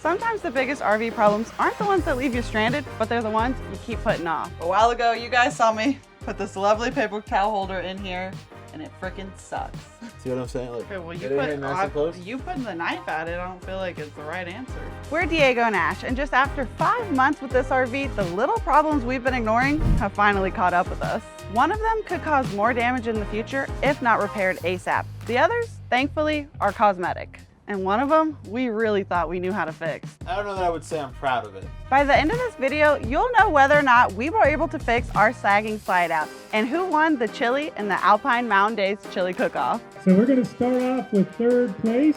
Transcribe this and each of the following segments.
Sometimes the biggest RV problems aren't the ones that leave you stranded, but they're the ones you keep putting off. A while ago, you guys saw me put this lovely paper towel holder in here, and it freaking sucks. See what I'm saying? Like, Okay, well, you putting the knife at it, I don't feel like it's the right answer. We're Diego and Ash, and just after 5 months with this RV, the little problems we've been ignoring have finally caught up with us. One of them could cause more damage in the future if not repaired ASAP. The others, thankfully, are cosmetic. And one of them, we really thought we knew how to fix. I don't know that I would say I'm proud of it. By the end of this video, you'll know whether or not we were able to fix our sagging slide out and who won the chili in the Alpine Mountain Days chili cook-off. So we're gonna start off with 3rd place.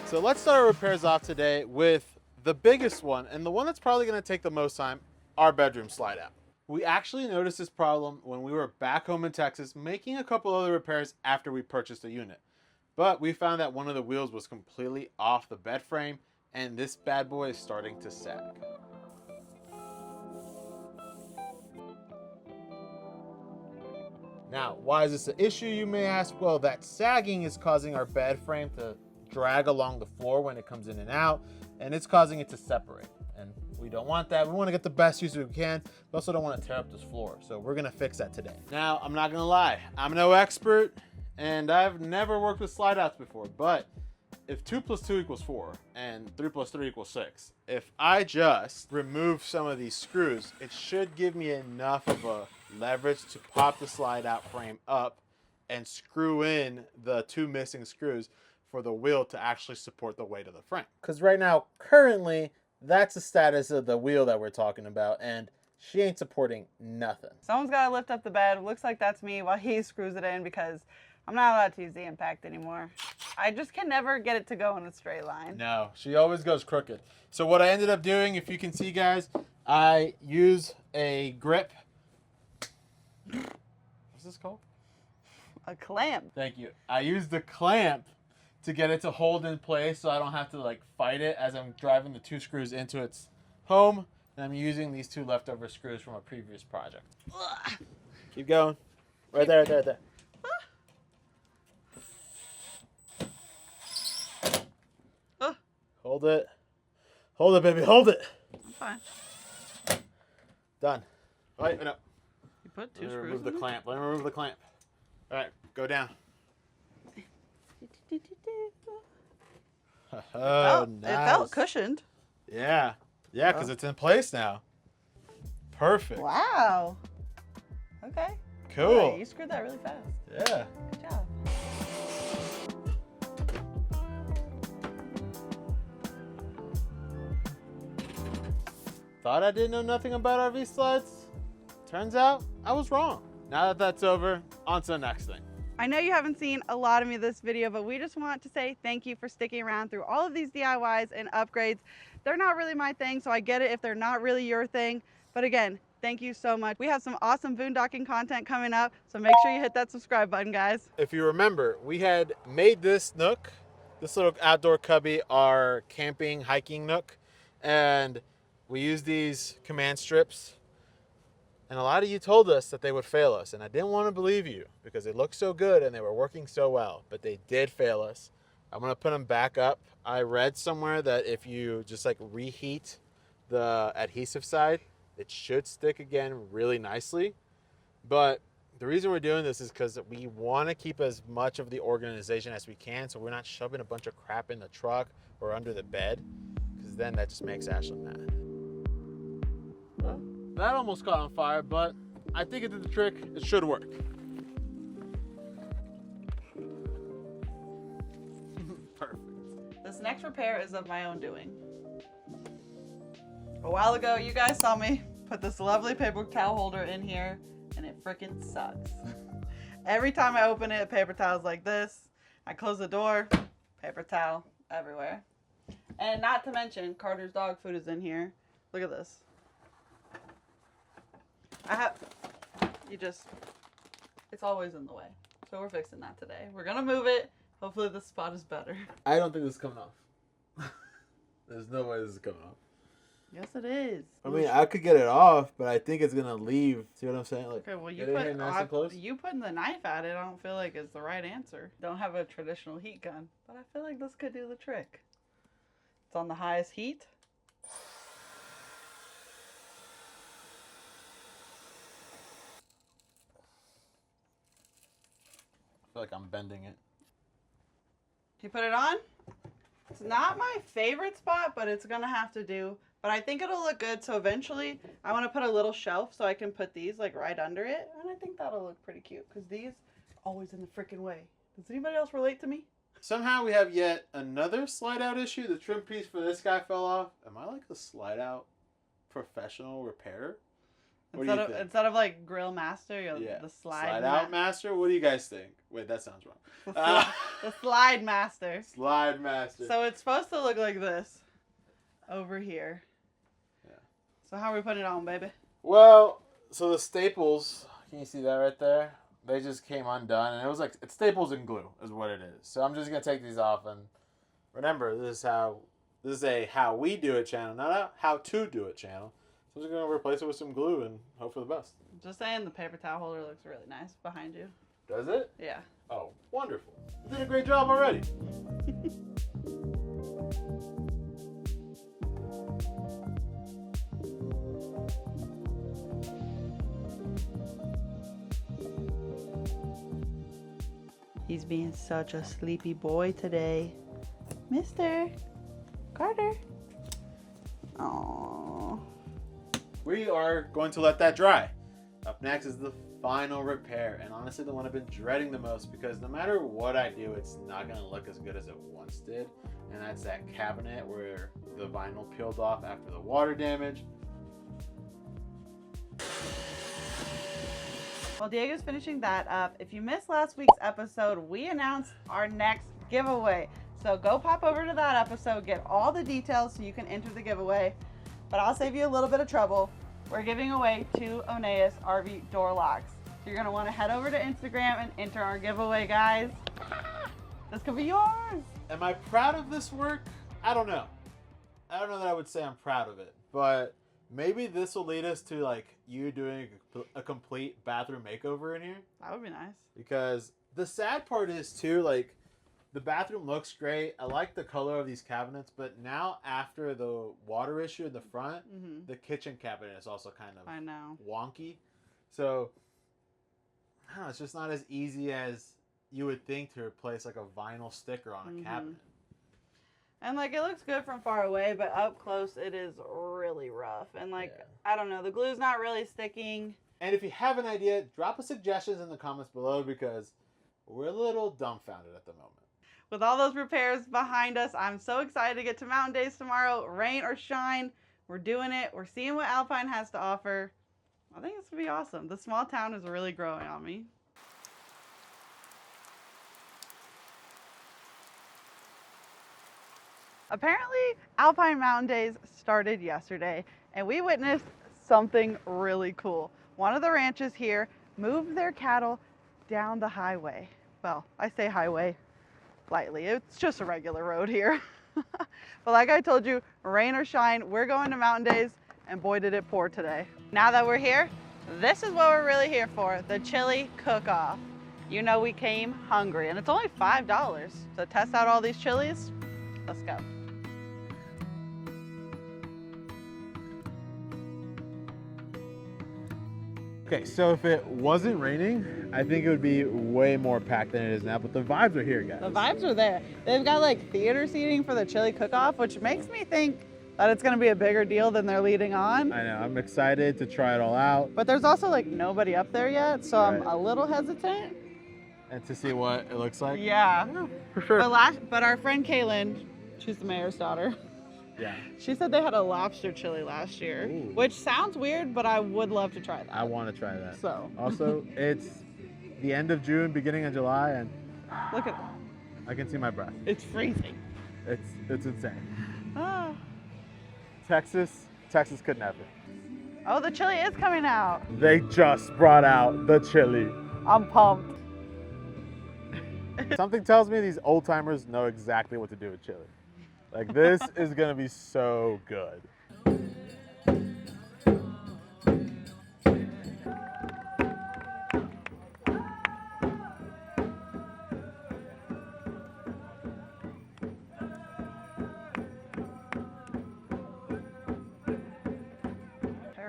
So let's start our repairs off today with the biggest one, and the one that's probably gonna take the most time, our bedroom slide out. We actually noticed this problem when we were back home in Texas making a couple other repairs after we purchased a unit. But we found that one of the wheels was completely off the bed frame, and this bad boy is starting to sag. Now, why is this an issue, you may ask? Well, that sagging is causing our bed frame to drag along the floor when it comes in and out, and it's causing it to separate. And we don't want that. We want to get the best use we can. We also don't want to tear up this floor. So we're going to fix that today. Now, I'm not going to lie. I'm no expert, and I've never worked with slide outs before. But if 2 + 2 = 4 and 3 + 3 = 6, if I just remove some of these screws, it should give me enough of a leverage to pop the slide out frame up and screw in the 2 missing screws for the wheel to actually support the weight of the frame. Because right now, currently, that's the status of the wheel that we're talking about, and she ain't supporting nothing. Someone's got to lift up the bed. Looks like that's me while he screws it in because I'm not allowed to use the impact anymore. I just can never get it to go in a straight line. No, she always goes crooked. So what I ended up doing, if you can see, guys, I use a grip. What's this called? A clamp. Thank you. I used the clamp to get it to hold in place so I don't have to like fight it as I'm driving the 2 screws into its home. And I'm using these 2 leftover screws from a previous project. Keep going. Right there, right there, right there. Hold it. Hold it, baby. Hold it. I'm fine. Done. Wait, no. You put 2 Let me screws remove the in clamp. Let me remove the clamp. All right, go down. Oh, nice. It felt cushioned. Yeah. Yeah, because it's in place now. Perfect. Wow. Okay. Cool. Yeah, you screwed that really fast. Yeah. Good job. Thought I didn't know nothing about RV slides? Turns out I was wrong. Now that that's over, on to the next thing. I know you haven't seen a lot of me this video, but we just want to say thank you for sticking around through all of these DIYs and upgrades. They're not really my thing, so I get it if they're not really your thing. But again, thank you so much. We have some awesome boondocking content coming up, so make sure you hit that subscribe button, guys. If you remember, we had made this nook, this little outdoor cubby, our camping, hiking nook, and we used these command strips. And a lot of you told us that they would fail us, and I didn't want to believe you because they looked so good and they were working so well, but they did fail us. I'm going to put them back up. I read somewhere that if you just like reheat the adhesive side, it should stick again really nicely. But the reason we're doing this is because we want to keep as much of the organization as we can, so we're not shoving a bunch of crap in the truck or under the bed, because then that just makes Ashley mad. Well, that almost caught on fire, but I think it did the trick. It should work. Perfect. This next repair is of my own doing. A while ago, you guys saw me put this lovely paper towel holder in here, and it freaking sucks. Every time I open it, paper towel's like this. I close the door, paper towel everywhere. And not to mention, Carter's dog food is in here. Look at this. It's always in the way. So we're fixing that today. We're gonna move it. Hopefully this spot is better. I don't think this is coming off. There's no way this is coming off. Yes, it is. I mean, I could get it off, but I think it's gonna leave. See what I'm saying? Like, Okay, well, get it here nice and close. you putting the knife at it, I don't feel like is the right answer. Don't have a traditional heat gun, but I feel like this could do the trick. It's on the highest heat. I feel like I'm bending it. You put it on? It's not my favorite spot, but it's gonna have to do. But I think it'll look good, so eventually I want to put a little shelf so I can put these like right under it, and I think that'll look pretty cute because these always in the freaking way. Does anybody else relate to me? Somehow we have yet another slide out issue. The trim piece for this guy fell off. Am I like a slide out professional repairer? Instead of like grill master, the slide out master. What do you guys think? Wait, that sounds wrong. The slide master. Slide master. So it's supposed to look like this over here. Yeah. So how are we putting it on, baby? Well, so the staples, can you see that right there? They just came undone, and it was like, it's staples and glue is what it is. So I'm just gonna take these off, and remember, this is a how we do it channel, not a how to do it channel. So I'm just gonna replace it with some glue and hope for the best. Just saying, the paper towel holder looks really nice behind you. Does it? Yeah. Oh, wonderful. You did a great job already. He's being such a sleepy boy today. Mr. Carter. Aww. We are going to let that dry. Up next is the final repair, and honestly the one I've been dreading the most, because no matter what I do, it's not going to look as good as it once did, and that's that cabinet where the vinyl peeled off after the water damage. While Diego's finishing that up, if you missed last week's episode, we announced our next giveaway. So go pop over to that episode, get all the details so you can enter the giveaway. But I'll save you a little bit of trouble. We're giving away 2 Oneus RV door locks. So you're gonna wanna head over to Instagram and enter our giveaway, guys. This could be yours. Am I proud of this work? I don't know. I don't know that I would say I'm proud of it, but maybe this will lead us to like you doing a complete bathroom makeover in here. That would be nice. Because the sad part is too, like, the bathroom looks great. I like the color of these cabinets, but now after the water issue in the front, the kitchen cabinet is also kind of wonky. So I don't know, it's just not as easy as you would think to replace like a vinyl sticker on a cabinet. And like it looks good from far away, but up close it is really rough. And like, I don't know, the glue's not really sticking. And if you have an idea, drop us suggestions in the comments below, because we're a little dumbfounded at the moment. With all those repairs behind us, I'm so excited to get to Mountain Days tomorrow. Rain or shine, we're doing it. We're seeing what Alpine has to offer. I think it's gonna be awesome. The small town is really growing on me. Apparently, Alpine Mountain Days started yesterday, and we witnessed something really cool. One of the ranches here moved their cattle down the highway. Well, I say highway lightly. It's just a regular road here. But like I told you, rain or shine, we're going to Mountain Days, and boy did it pour today. Now that we're here, this is what we're really here for, the chili cook-off. You know we came hungry, and it's only $5. So test out all these chilies. Let's go. Okay, so if it wasn't raining, I think it would be way more packed than it is now, but the vibes are here, guys. The vibes are there. They've got like theater seating for the chili cook-off, which makes me think that it's gonna be a bigger deal than they're leading on. I know, I'm excited to try it all out. But there's also like nobody up there yet, so right. I'm a little hesitant. And to see what it looks like? Yeah. For sure. But our friend Kaylin, she's the mayor's daughter. Yeah. She said they had a lobster chili last year, which sounds weird, but I would love to try that. I want to try that. So. Also, it's the end of June, beginning of July, and look at I can see my breath. It's freezing. It's insane. Ah. Texas could never. Oh, the chili is coming out. They just brought out the chili. I'm pumped. Something tells me these old timers know exactly what to do with chili. Like, this is gonna be so good.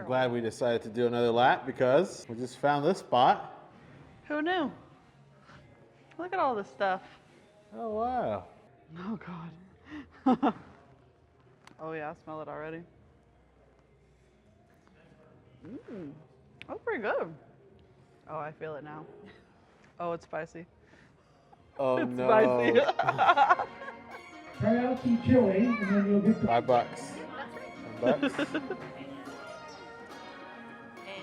glad we decided to do another lap because we just found this spot. Who knew? Look at all this stuff. Oh, wow. Oh, God. Oh, yeah, I smell it already. That's pretty good. Oh, I feel it now. Oh, it's spicy. Oh, It's no. spicy. Try out some chili, and then you'll get the $5. $10. And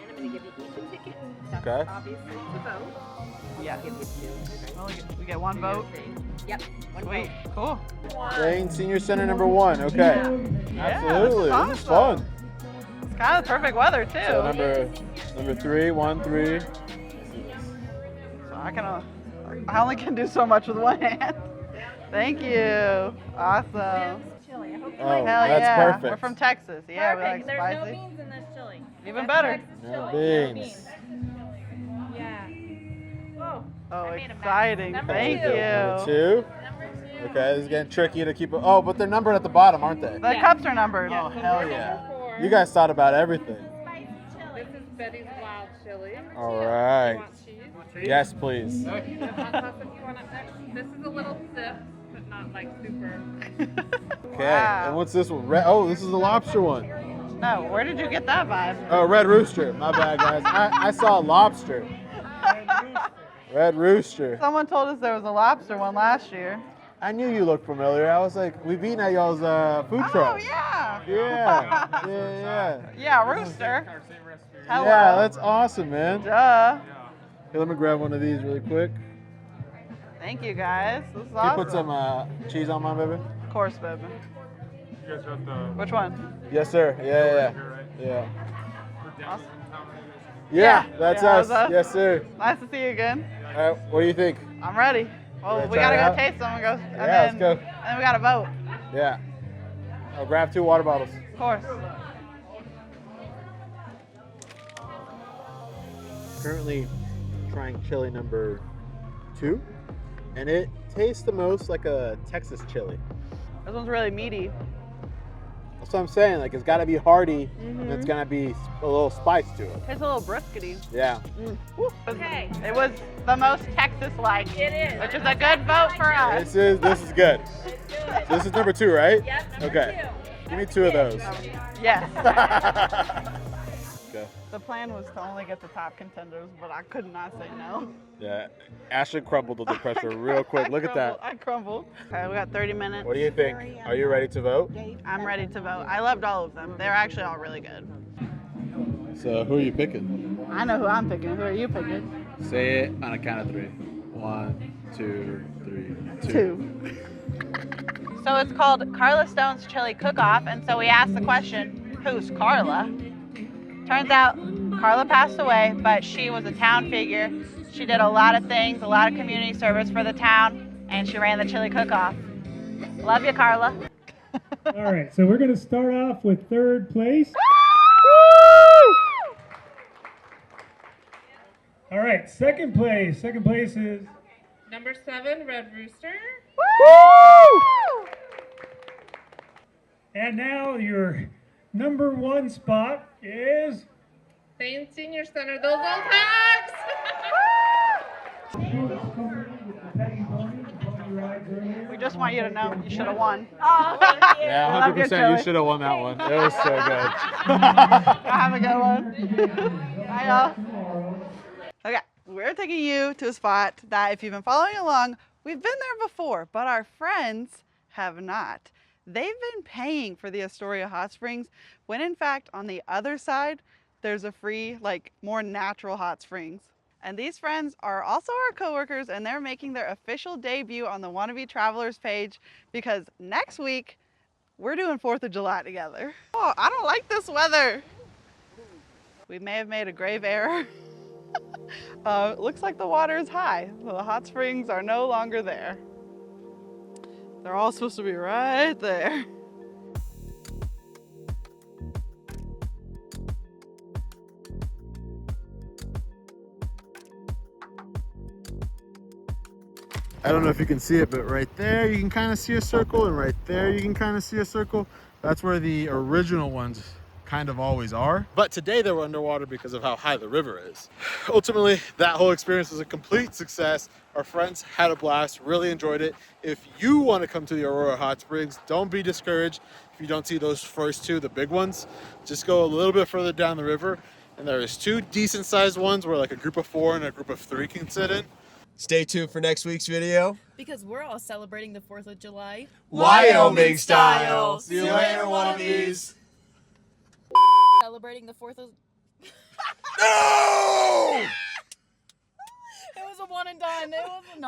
I'm going to give you each a ticket. That's Okay. obviously the vote. Yeah. Give you two. We get one vote. Yep. One Sweet. vote. Cool. Lane Senior Center number 1. Okay. Absolutely. Yeah, This is awesome. fun. It's kind of perfect weather, too. So number 3, 1, 3. So I only can do so much with one hand. Thank you. Awesome. Chili. I hope you Oh, like Hell that's yeah. perfect. We're from Texas. Yeah, we like Perfect. There's no spicy. beans in this chili. Even That's better. Texas No chili. beans. Yeah. Whoa. Oh, I made a mess. exciting. Number Thank two. you. Number 2. Number 2. Okay, this is getting tricky to keep it. Oh, but they're numbered at the bottom, aren't they? The cups are numbered. Oh, hell yeah. Number 4. You guys thought about everything. Spicy chili. This is Betty's wild chili. All You right. want cheese? Yes, please. Hot sauce if you want it next. This is a little stiff, but not like super. Okay, Wow. and what's this one? Oh, this is the lobster one. No, where did you get that vibe? Oh, Red Rooster. My bad, guys. I saw lobster. Red Rooster. Someone told us there was a lobster one last year. I knew you looked familiar. I was like, we've eaten at y'all's food truck. Oh, yeah. Yeah. Yeah, rooster. Hello. Yeah, that's awesome, man. Duh. Hey, let me grab one of these really quick. Thank you, guys. This is Can you awesome. put some cheese on mine, baby? Of course, baby. You guys got the Which one? Yes, sir. Yeah. here, right? Yeah. Awesome. Yeah, that's Yeah, us. that's us. Yes, sir. Nice to see you again. All right, what do you think? I'm ready. Well, Ready to we try gotta it go out? taste them and go. Yeah, let's go. And then we gotta vote. Yeah. I'll grab 2 water bottles. Of course. Currently trying chili number 2, and it tastes the most like a Texas chili. This one's really meaty. That's what I'm saying. Like, it's got to be hearty, and it's gonna be a little spice to it. Tastes a little briskety. Yeah. Okay. It was the most Texas-like, It is. which is a good vote for us. This is good. Let's do So it. this is number 2, right? Yep. Number Okay. 2. Give me 2 of those. Yes. Okay. The plan was to only get the top contenders, but I could not say no. Yeah. Ashton crumbled under pressure real quick. Look at that. I crumbled. Okay, we got 30 minutes. What do you think? Are you ready to vote? I'm ready to vote. I loved all of them. They're actually all really good. So who are you picking? I know who I'm picking. Who are you picking? Say it on a count of 3. 1, 2, 3, 2. 2. So it's called Carla Stone's Chili Cook-Off, and so we asked the question, who's Carla? Turns out Carla passed away, but she was a town figure. She did a lot of things, a lot of community service for the town, and she ran the Chili Cook-Off. Love you, Carla. All right, so we're going to start off with 3rd place. All right, 2nd place. 2nd place is Number 7, Red Rooster. and now your number 1 spot is Lane Senior Center. Those old hacks. We just want you to know you should have won. Yeah, Love your 100%. You chili. should have won that one. It was so good. Have a good one. Bye, y'all. Okay, we're taking you to a spot that, if you've been following along, we've been there before, but our friends have not. They've been paying for the Astoria Hot Springs, when in fact, on the other side, there's a free, more natural hot springs. And these friends are also our coworkers, and they're making their official debut on the Wannabe Travelers page, because next week, we're doing 4th of July together. Oh, I don't like this weather. We may have made a grave error. Looks like the water is high. The hot springs are no longer there. They're all supposed to be right there. I don't know if you can see it, but right there you can kind of see a circle, and right there you can kind of see a circle. That's where the original ones kind of always are. But today they were underwater because of how high the river is. Ultimately, that whole experience was a complete success. Our friends had a blast, really enjoyed it. If you want to come to the Aurora Hot Springs, don't be discouraged if you don't see those first two, the big ones. Just go a little bit further down the river, and there is two decent sized ones where like a group of 4 and a group of 3 can sit in. Stay tuned for next week's video. Because we're all celebrating the 4th of July. Wyoming style. See you later, Wannabes. Celebrating the 4th of... No! It was a one and done. It was not.